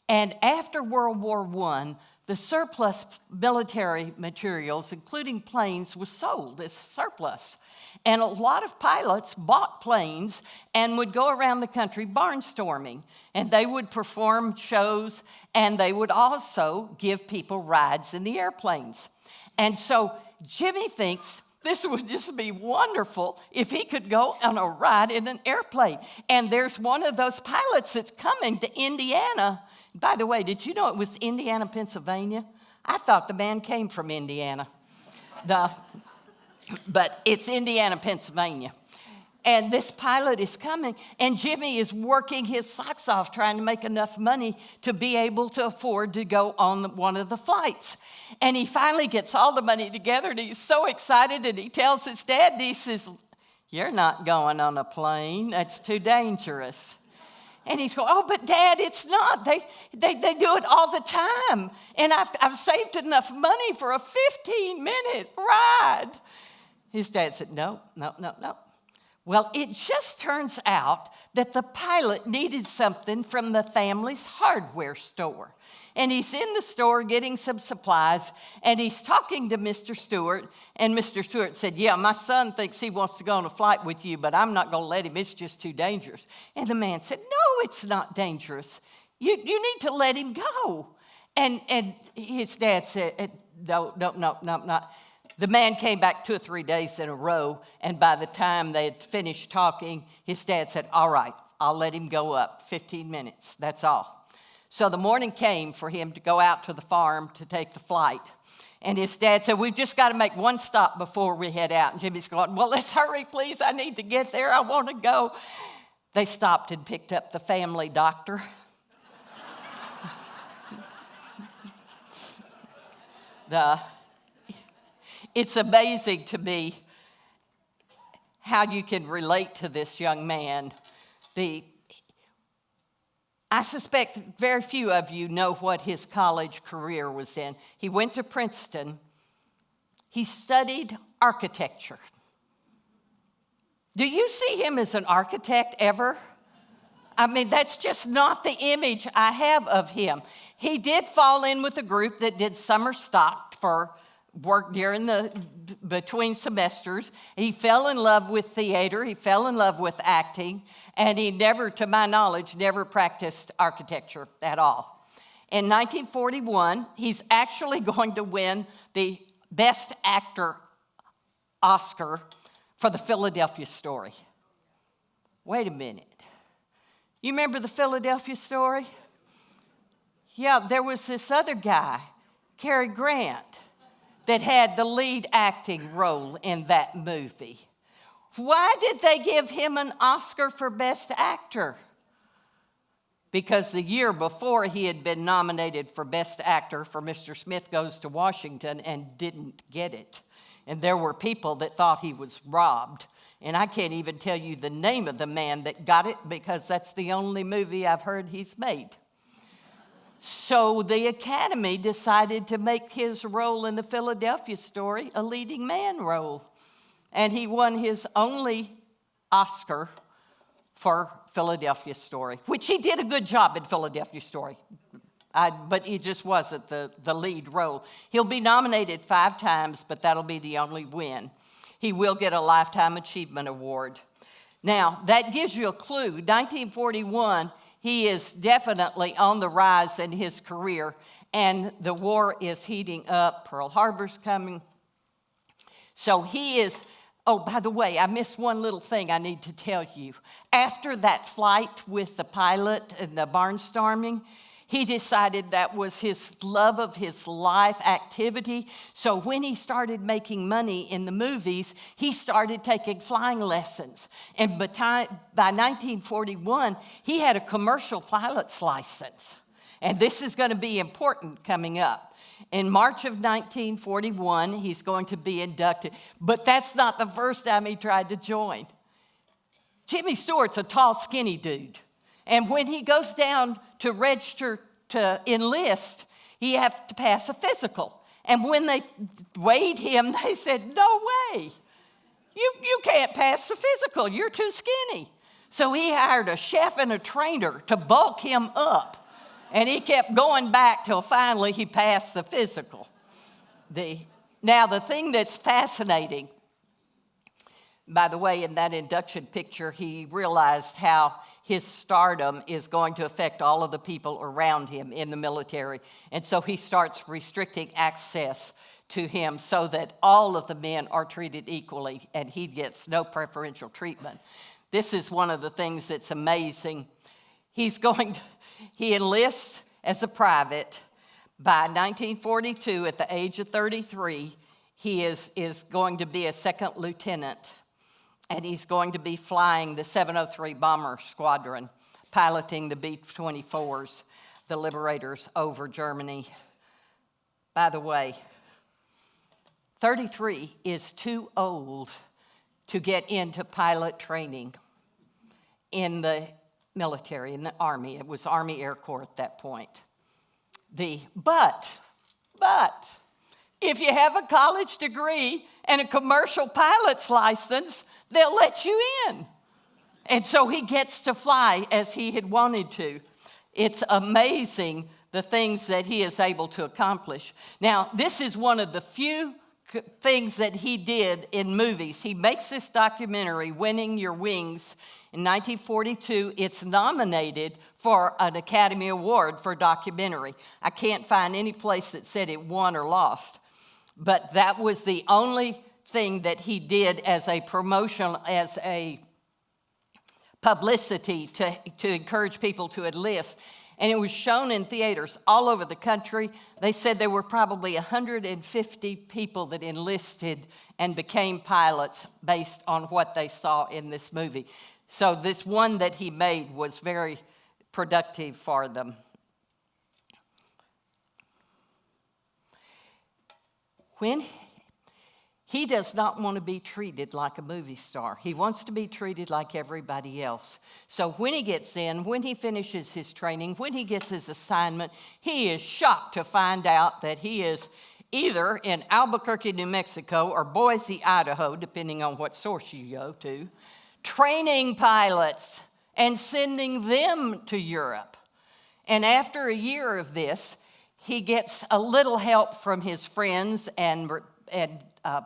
And after World War I, the surplus military materials, including planes, was sold as surplus. And a lot of pilots bought planes and would go around the country barnstorming. And they would perform shows, and they would also give people rides in the airplanes. And so Jimmy thinks this would just be wonderful if he could go on a ride in an airplane. And there's one of those pilots that's coming to Indiana. By the way, did you know it was Indiana, Pennsylvania? I thought the man came from Indiana. But it's Indiana, Pennsylvania. And this pilot is coming, and Jimmy is working his socks off trying to make enough money to be able to afford to go on one of the flights. And he finally gets all the money together, and he's so excited, and he tells his dad, and he says, "You're not going on a plane. That's too dangerous." And he's going, "Oh, but Dad, it's not. They do it all the time. And I've saved enough money for a 15-minute ride." His dad said, No. Well, it just turns out that the pilot needed something from the family's hardware store. And he's in the store getting some supplies, and he's talking to Mr. Stewart, and Mr. Stewart said, "Yeah, my son thinks he wants to go on a flight with you, but I'm not going to let him. It's just too dangerous." And the man said, "No, it's not dangerous. You need to let him go." And his dad said, No, not. The man came back 2 or 3 days in a row, and by the time they had finished talking, his dad said, "All right, I'll let him go up 15 minutes, that's all." So the morning came for him to go out to the farm to take the flight. And his dad said, "We've just got to make one stop before we head out." And Jimmy's going, "Well, let's hurry, please. I need to get there. I want to go." They stopped and picked up the family doctor. It's amazing to me how you can relate to this young man. I suspect very few of you know what his college career was in. He went to Princeton. He studied architecture. Do you see him as an architect ever? I mean, that's just not the image I have of him. He did fall in with a group that did summer stock for work during between semesters. He fell in love with theater. He fell in love with acting. And he never, to my knowledge, never practiced architecture at all. In 1941, he's actually going to win the Best Actor Oscar for the Philadelphia Story. Wait a minute. You remember the Philadelphia Story? Yeah, there was this other guy, Cary Grant, that had the lead acting role in that movie. Why did they give him an Oscar for Best Actor? Because the year before he had been nominated for Best Actor for Mr. Smith Goes to Washington and didn't get it. And there were people that thought he was robbed. And I can't even tell you the name of the man that got it because that's the only movie I've heard he's made. So the Academy decided to make his role in the Philadelphia Story a leading man role. And he won his only Oscar for Philadelphia Story, which he did a good job in Philadelphia Story. But he just wasn't the lead role. He'll be nominated 5 times, but that'll be the only win. He will get a Lifetime Achievement Award. Now, that gives you a clue. 1941, he is definitely on the rise in his career, and the war is heating up. Pearl Harbor's coming. So he is, oh, by the way, I missed one little thing I need to tell you. After that flight with the pilot and the barnstorming, He decided that was his love of his life activity. So when he started making money in the movies, he started taking flying lessons. And by 1941, he had a commercial pilot's license. And this is going to be important coming up. In March of 1941, he's going to be inducted. But that's not the first time he tried to join. Jimmy Stewart's a tall, skinny dude. And when he goes down to register to enlist, he has to pass a physical. And when they weighed him, they said, no way. You can't pass the physical. You're too skinny. So he hired a chef and a trainer to bulk him up. And he kept going back till finally he passed the physical. Now, the thing that's fascinating, by the way, in that induction picture, he realized how his stardom is going to affect all of the people around him in the military. And so he starts restricting access to him so that all of the men are treated equally and he gets no preferential treatment. This is one of the things that's amazing. He enlists as a private. By 1942, at the age of 33, he is going to be a second lieutenant. And he's going to be flying the 703 Bomber Squadron, piloting the B-24s, the Liberators, over Germany. By the way, 33 is too old to get into pilot training in the military, in the Army. It was Army Air Corps at that point. But, if you have a college degree and a commercial pilot's license, they'll let you in. And so he gets to fly as he had wanted to. It's amazing the things that he is able to accomplish. Now, this is one of the few things that he did in movies. He makes this documentary, Winning Your Wings, in 1942. It's nominated for an Academy Award for documentary. I can't find any place that said it won or lost. But that was the only thing that he did as a promotion, as a publicity to encourage people to enlist. And it was shown in theaters all over the country. They said there were probably 150 people that enlisted and became pilots based on what they saw in this movie. So this one that he made was very productive for them. When he does not want to be treated like a movie star. He wants to be treated like everybody else. So when he gets in, when he finishes his training, when he gets his assignment, he is shocked to find out that he is either in Albuquerque, New Mexico, or Boise, Idaho, depending on what source you go to, training pilots and sending them to Europe. And after a year of this, he gets a little help from his friends and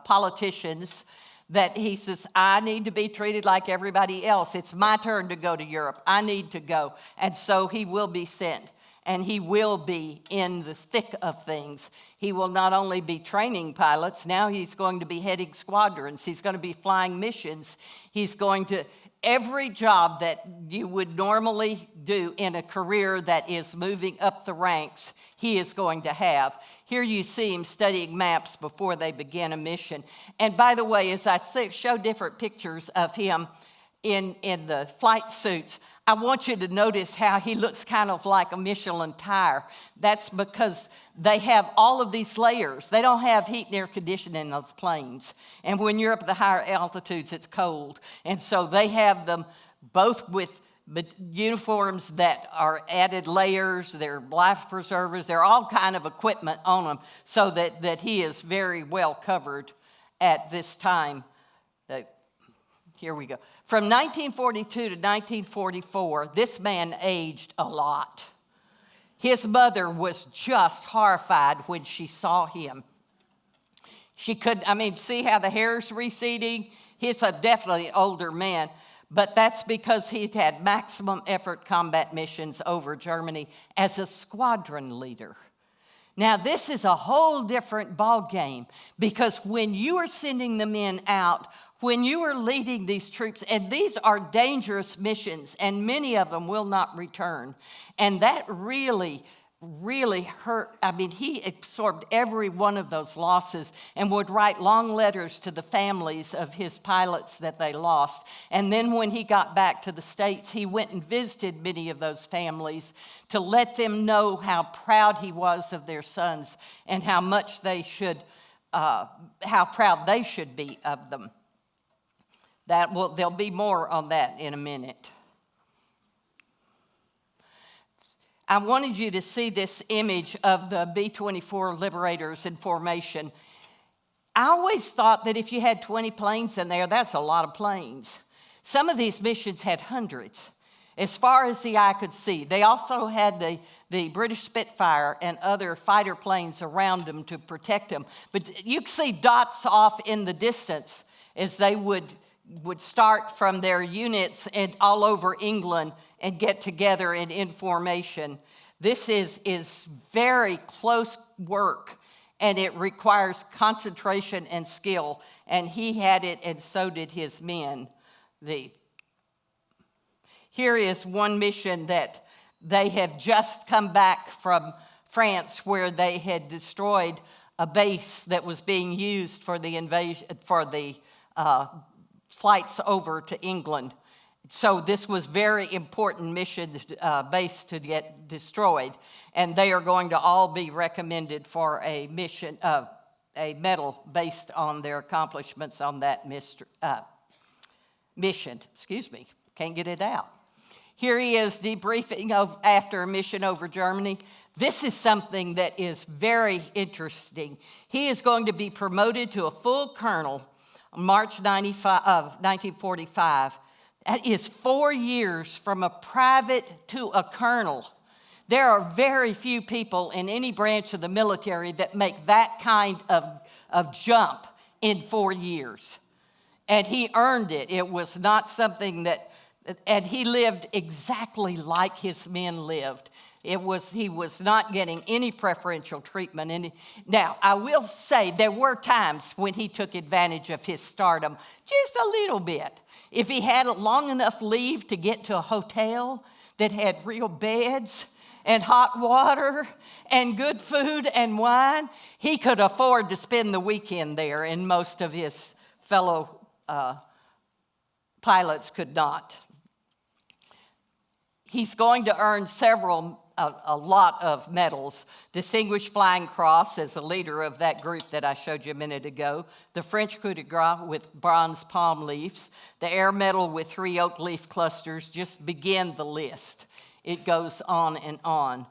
politicians that he says, I need to be treated like everybody else. It's my turn to go to Europe. I need to go. And so he will be sent, and he will be in the thick of things. He will not only be training pilots, now he's going to be heading squadrons. He's going to be flying missions. He's going to, every job that you would normally do in a career that is moving up the ranks, he is going to have. Here you see him studying maps before they begin a mission. And by the way, as I show different pictures of him in the flight suits, I want you to notice how he looks kind of like a Michelin tire. That's because they have all of these layers. They don't have heat and air conditioning in those planes. And when you're up at the higher altitudes, it's cold. And so they have them both with uniforms that are added layers, they're life preservers, they're all kind of equipment on them so that he is very well covered at this time. Here we go. From 1942 to 1944, this man aged a lot. His mother was just horrified when she saw him. She could, see how the hair is receding? He's a definitely older man. But that's because he'd had maximum effort combat missions over Germany as a squadron leader. Now, this is a whole different ballgame because when you are sending the men out when you are leading these troops, and these are dangerous missions, and many of them will not return, and that really hurt. I mean, he absorbed every one of those losses and would write long letters to the families of his pilots that they lost. And then when he got back to the States, he went and visited many of those families to let them know how proud he was of their sons and how much they should, how proud they should be of them. There'll be more on that in a minute. I wanted you to see this image of the B-24 Liberators in formation. I always thought that if you had 20 planes in there, that's a lot of planes. Some of these missions had hundreds, as far as the eye could see. They also had the British Spitfire and other fighter planes around them to protect them. But you could see dots off in the distance as they would start from their units and all over England and get together in formation. This is very close work, and it requires concentration and skill, and he had it, and so did his men. Here is one mission that they have just come back from France, where they had destroyed a base that was being used for the invasion, for the flights over to England. So this was very important mission base to get destroyed, and they are going to all be recommended for a mission, a medal based on their accomplishments on that mission. Excuse me, can't get it out. Here he is debriefing after a mission over Germany. This is something that is very interesting. He is going to be promoted to a full colonel on March 1945. That is 4 years from a private to a colonel. There are very few people in any branch of the military that make that kind of jump in 4 years. And he earned it. It was not something that, and he lived exactly like his men lived. He was not getting any preferential treatment. Now, I will say there were times when he took advantage of his stardom, just a little bit. If he had a long enough leave to get to a hotel that had real beds and hot water and good food and wine, he could afford to spend the weekend there, and most of his fellow pilots could not. He's going to earn a lot of medals. Distinguished Flying Cross as the leader of that group that I showed you a minute ago. The French Coup de Grace with bronze palm leaves. The Air Medal with 3 oak leaf clusters. Just begin the list. It goes on and on.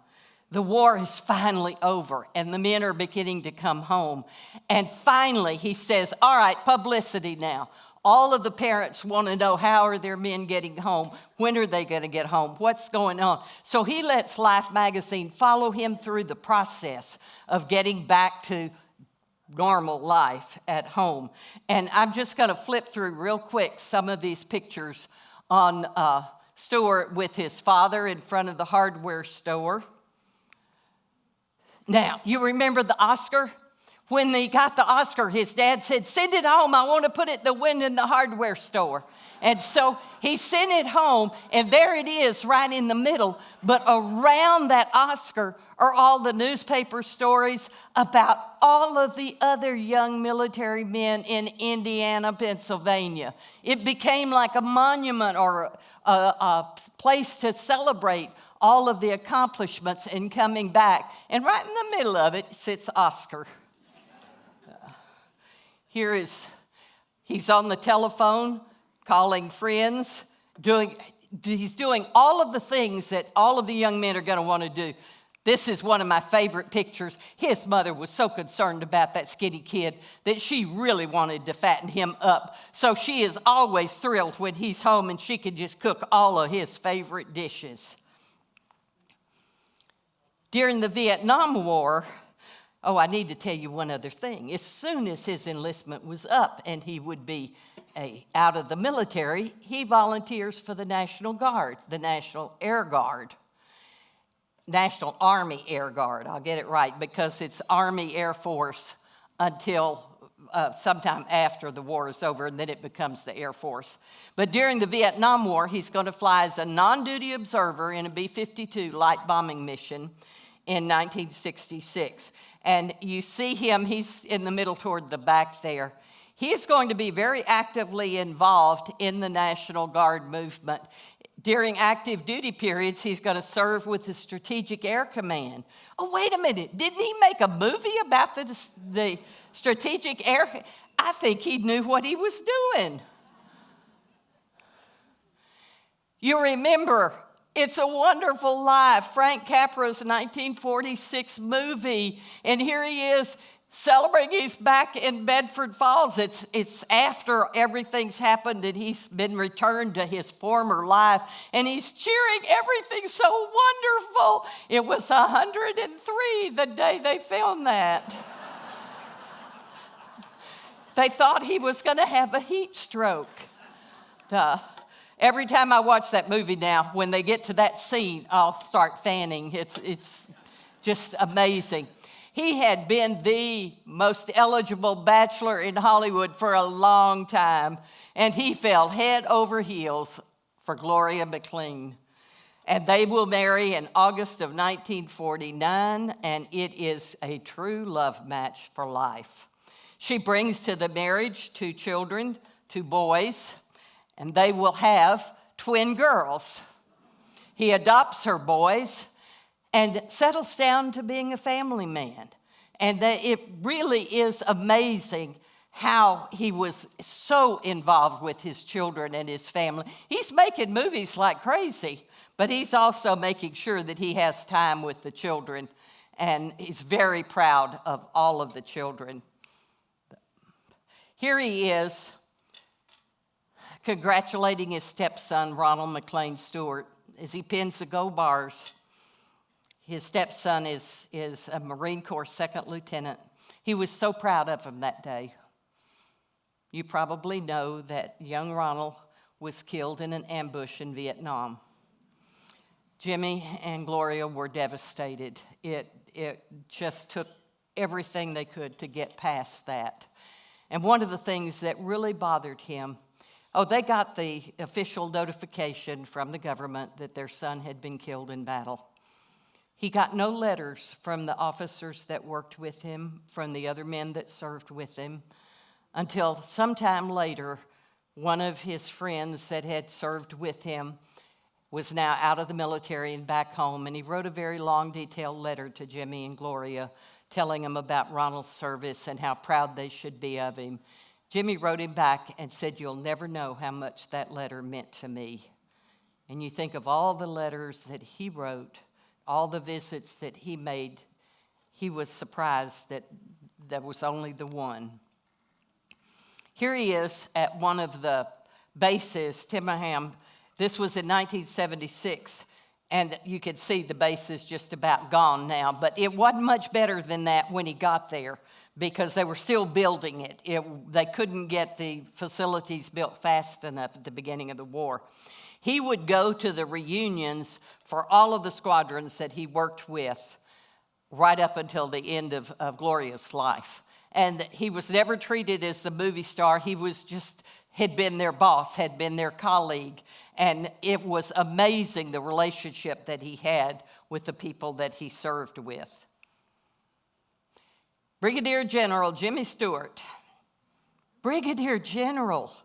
The war is finally over, and the men are beginning to come home. And finally, he says, all right, publicity now. All of the parents want to know, how are their men getting home? When are they going to get home? What's going on? So he lets Life magazine follow him through the process of getting back to normal life at home. And I'm just going to flip through real quick some of these pictures on Stewart with his father in front of the hardware store. Now, you remember the Oscar? When he got the Oscar, his dad said, send it home. I want to put it in the window in the hardware store. And so he sent it home, and there it is right in the middle. But around that Oscar are all the newspaper stories about all of the other young military men in Indiana, Pennsylvania. It became like a monument or a place to celebrate all of the accomplishments in coming back. And right in the middle of it sits Oscar. He's on the telephone, calling friends, he's doing all of the things that all of the young men are going to want to do. This is one of my favorite pictures. His mother was so concerned about that skinny kid that she really wanted to fatten him up. So she is always thrilled when he's home and she can just cook all of his favorite dishes. During the Vietnam War, I need to tell you one other thing. As soon as his enlistment was up and he would be out of the military, he volunteers for the National Guard, the National Air Guard, National Army Air Guard. I'll get it right because it's Army Air Force until sometime after the war is over, and then it becomes the Air Force. But during the Vietnam War, he's going to fly as a non-duty observer in a B-52 light bombing mission in 1966. And you see him, he's in the middle toward the back there. He is going to be very actively involved in the National Guard movement. During active duty periods, he's going to serve with the Strategic Air Command. Oh, wait a minute. Didn't he make a movie about the Strategic Air? I think he knew what he was doing. You remember, It's a Wonderful Life, Frank Capra's 1946 movie. And here he is celebrating. He's back in Bedford Falls. It's after everything's happened and he's been returned to his former life. And he's cheering. Everything's so wonderful. It was 103 the day they filmed that. They thought he was going to have a heat stroke. Every time I watch that movie now, when they get to that scene, I'll start fanning. It's just amazing. He had been the most eligible bachelor in Hollywood for a long time, and he fell head over heels for Gloria McLean. And they will marry in August of 1949, and it is a true love match for life. She brings to the marriage 2 children, 2 boys, and they will have twin girls. He adopts her boys and settles down to being a family man. And it really is amazing how he was so involved with his children and his family. He's making movies like crazy, but he's also making sure that he has time with the children. And he's very proud of all of the children. Here he is, congratulating his stepson, Ronald McLean Stewart, as he pins the gold bars. His stepson is a Marine Corps second lieutenant. He was so proud of him that day. You probably know that young Ronald was killed in an ambush in Vietnam. Jimmy and Gloria were devastated. It just took everything they could to get past that. And one of the things that really bothered him, they got the official notification from the government that their son had been killed in battle. He got no letters from the officers that worked with him, from the other men that served with him, until sometime later, one of his friends that had served with him was now out of the military and back home, and he wrote a very long, detailed letter to Jimmy and Gloria, telling them about Ronald's service and how proud they should be of him. Jimmy wrote him back and said, "You'll never know how much that letter meant to me." And you think of all the letters that he wrote, all the visits that he made, he was surprised that there was only the one. Here he is at one of the bases, Timmerham. This was in 1976. And you can see the base is just about gone now. But it wasn't much better than that when he got there because they were still building it. They couldn't get the facilities built fast enough at the beginning of the war. He would go to the reunions for all of the squadrons that he worked with right up until the end of Gloria's life. And he was never treated as the movie star. He was just had been their boss, had been their colleague. And it was amazing the relationship that he had with the people that he served with. Brigadier General Jimmy Stewart. Brigadier General.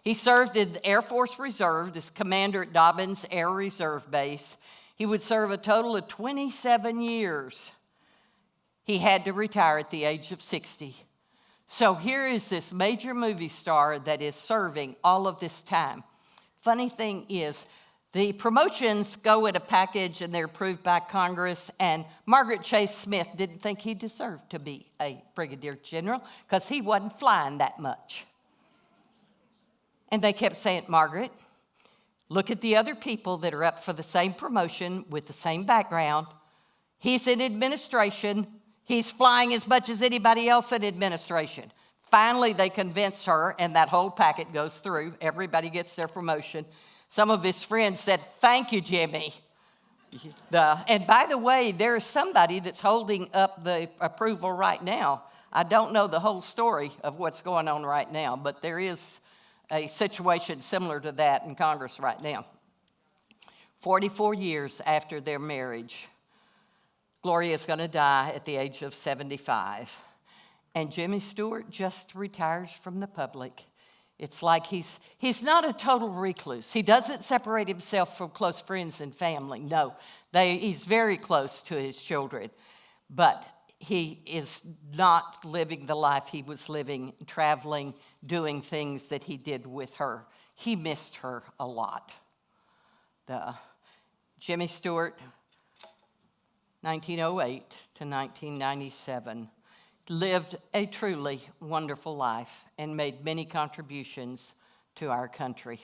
He served in the Air Force Reserve as commander at Dobbins Air Reserve Base. He would serve a total of 27 years. He had to retire at the age of 60. So here is this major movie star that is serving all of this time. Funny thing is, the promotions go in a package and they're approved by Congress, and Margaret Chase Smith didn't think he deserved to be a brigadier general because he wasn't flying that much. And they kept saying, "Margaret, look at the other people that are up for the same promotion with the same background. He's in administration. He's flying as much as anybody else in administration." Finally, they convinced her, and that whole packet goes through. Everybody gets their promotion. Some of his friends said, "Thank you, Jimmy." And by the way, there is somebody that's holding up the approval right now. I don't know the whole story of what's going on right now, but there is a situation similar to that in Congress right now. 44 years after their marriage, Gloria's going to die at the age of 75. And Jimmy Stewart just retires from the public. It's like he's not a total recluse. He doesn't separate himself from close friends and family. No, he's very close to his children. But he is not living the life he was living, traveling, doing things that he did with her. He missed her a lot. Jimmy Stewart, 1908 to 1997, lived a truly wonderful life and made many contributions to our country.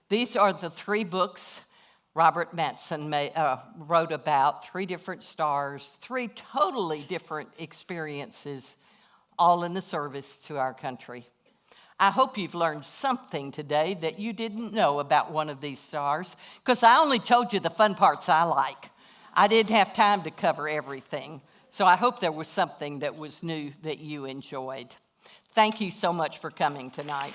These are the 3 books Robert Matzen wrote about, 3 different stars, 3 totally different experiences, all in the service to our country. I hope you've learned something today that you didn't know about one of these stars, because I only told you the fun parts I like. I didn't have time to cover everything, so I hope there was something that was new that you enjoyed. Thank you so much for coming tonight.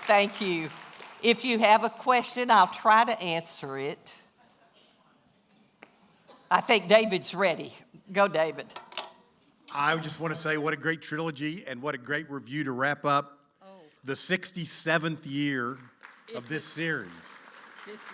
Thank you. If you have a question, I'll try to answer it. I think David's ready. Go, David. I just want to say what a great trilogy and what a great review to wrap up the 67th year of this series. This is,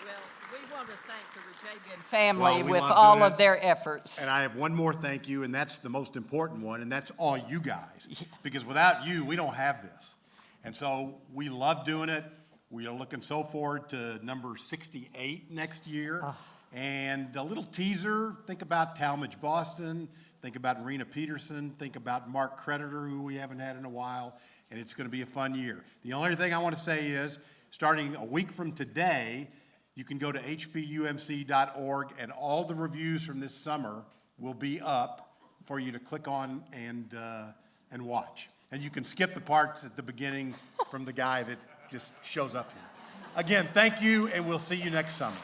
well, we want to thank the Rejebian Family Well, we with love all doing of it. their efforts. And I have one more thank you, and that's the most important one, and that's all you guys. Because without you, we don't have this. And so we love doing it. We are looking so forward to number 68 next year. And a little teaser, think about Talmadge Boston, think about Marina Peterson, think about Mark Creditor, who we haven't had in a while, and it's going to be a fun year. The only thing I want to say is, starting a week from today, you can go to hbumc.org, and all the reviews from this summer will be up for you to click on and watch. And you can skip the parts at the beginning from the guy that just shows up here. Again, thank you, and we'll see you next summer.